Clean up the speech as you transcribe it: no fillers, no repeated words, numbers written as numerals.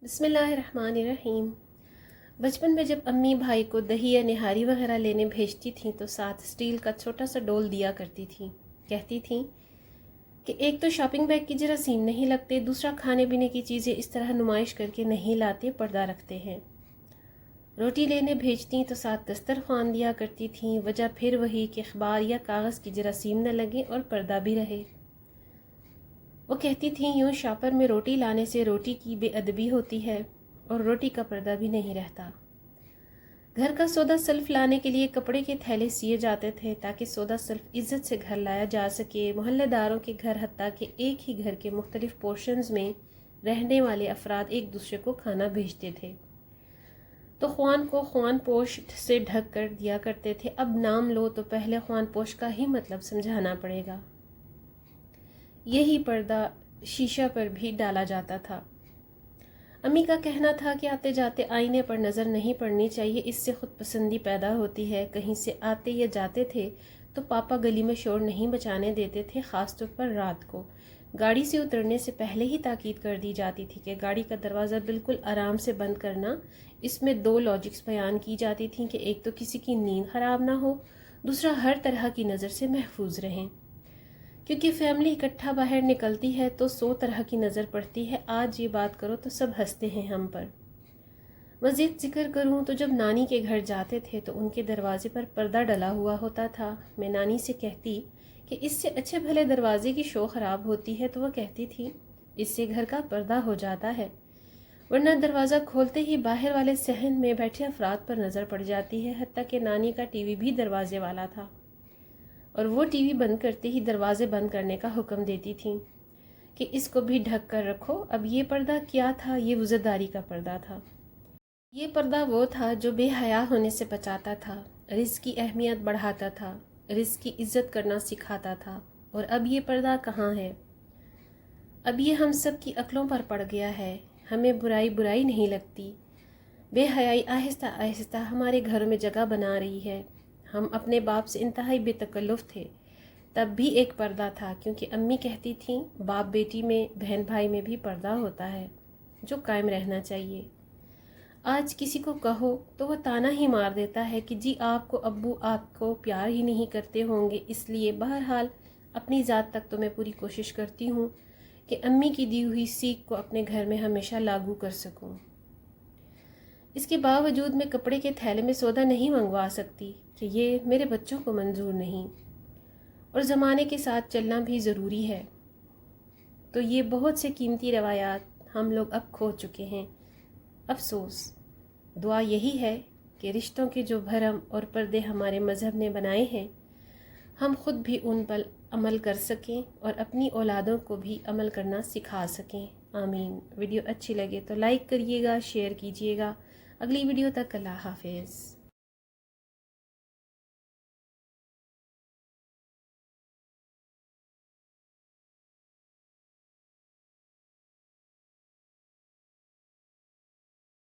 بسم اللہ الرحمن الرحیم۔ بچپن میں جب امی بھائی کو دہی یا نہاری وغیرہ لینے بھیجتی تھیں تو ساتھ اسٹیل کا چھوٹا سا ڈول دیا کرتی تھیں۔ کہتی تھیں کہ ایک تو شاپنگ بیگ کی جراثیم نہیں لگتے، دوسرا کھانے پینے کی چیزیں اس طرح نمائش کر کے نہیں لاتے، پردہ رکھتے ہیں۔ روٹی لینے بھیجتیں تو ساتھ دسترخوان دیا کرتی تھیں، وجہ پھر وہی کہ اخبار یا کاغذ کی جراثیم نہ لگے اور پردہ بھی رہے۔ وہ کہتی تھیں یوں شاپر میں روٹی لانے سے روٹی کی بے ادبی ہوتی ہے اور روٹی کا پردہ بھی نہیں رہتا۔ گھر کا سودا سلف لانے کے لیے کپڑے کے تھیلے سیے جاتے تھے تاکہ سودا سلف عزت سے گھر لایا جا سکے۔ محلے داروں کے گھر، حتیٰ کہ ایک ہی گھر کے مختلف پورشنز میں رہنے والے افراد ایک دوسرے کو کھانا بھیجتے تھے تو خوان کو خوان پوش سے ڈھک کر دیا کرتے تھے۔ اب نام لو تو پہلے خوان پوش کا ہی مطلب سمجھانا پڑے گا۔ یہی پردہ شیشہ پر بھی ڈالا جاتا تھا۔ امی کا کہنا تھا کہ آتے جاتے آئینے پر نظر نہیں پڑنی چاہیے، اس سے خود پسندی پیدا ہوتی ہے۔ کہیں سے آتے یا جاتے تھے تو پاپا گلی میں شور نہیں بچانے دیتے تھے، خاص طور پر رات کو۔ گاڑی سے اترنے سے پہلے ہی تاکید کر دی جاتی تھی کہ گاڑی کا دروازہ بالکل آرام سے بند کرنا۔ اس میں دو لاجکس بیان کی جاتی تھیں کہ ایک تو کسی کی نیند خراب نہ ہو، دوسرا ہر طرح کی نظر سے محفوظ رہیں۔ کیونکہ فیملی اکٹھا باہر نکلتی ہے تو 100 طرح کی نظر پڑتی ہے۔ آج یہ بات کرو تو سب ہنستے ہیں ہم پر۔ مزید ذکر کروں تو جب نانی کے گھر جاتے تھے تو ان کے دروازے پر پردہ ڈلا ہوا ہوتا تھا۔ میں نانی سے کہتی کہ اس سے اچھے بھلے دروازے کی شو خراب ہوتی ہے تو وہ کہتی تھی اس سے گھر کا پردہ ہو جاتا ہے، ورنہ دروازہ کھولتے ہی باہر والے صحن میں بیٹھے افراد پر نظر پڑ جاتی ہے۔ حتیٰ کہ نانی کا ٹی وی بھی دروازے والا تھا اور وہ ٹی وی بند کرتے ہی دروازے بند کرنے کا حکم دیتی تھیں کہ اس کو بھی ڈھک کر رکھو۔ اب یہ پردہ کیا تھا؟ یہ وزرداری کا پردہ تھا۔ یہ پردہ وہ تھا جو بے حیا ہونے سے بچاتا تھا، رزق کی اہمیت بڑھاتا تھا، رزق کی عزت کرنا سکھاتا تھا۔ اور اب یہ پردہ کہاں ہے؟ اب یہ ہم سب کی عقلوں پر پڑ گیا ہے۔ ہمیں برائی نہیں لگتی۔ بے حیائی آہستہ آہستہ ہمارے گھروں میں جگہ بنا رہی ہے۔ ہم اپنے باپ سے انتہائی بے تکلف تھے، تب بھی ایک پردہ تھا، کیونکہ امی کہتی تھیں باپ بیٹی میں، بہن بھائی میں بھی پردہ ہوتا ہے جو قائم رہنا چاہیے۔ آج کسی کو کہو تو وہ طعنہ ہی مار دیتا ہے کہ جی آپ کو ابو آپ کو پیار ہی نہیں کرتے ہوں گے۔ اس لیے بہرحال اپنی ذات تک تو میں پوری کوشش کرتی ہوں کہ امی کی دی ہوئی سیکھ کو اپنے گھر میں ہمیشہ لاگو کر سکوں۔ اس کے باوجود میں کپڑے کے تھیلے میں سودا نہیں منگوا سکتی کہ یہ میرے بچوں کو منظور نہیں، اور زمانے کے ساتھ چلنا بھی ضروری ہے۔ تو یہ بہت سے قیمتی روایات ہم لوگ اب کھو چکے ہیں۔ افسوس۔ دعا یہی ہے کہ رشتوں کے جو بھرم اور پردے ہمارے مذہب نے بنائے ہیں، ہم خود بھی ان پر عمل کر سکیں اور اپنی اولادوں کو بھی عمل کرنا سکھا سکیں۔ آمین۔ ویڈیو اچھی لگے تو لائک کریے گا، شیئر کیجیے گا۔ اگلی ویڈیو تک اللہ حافظ۔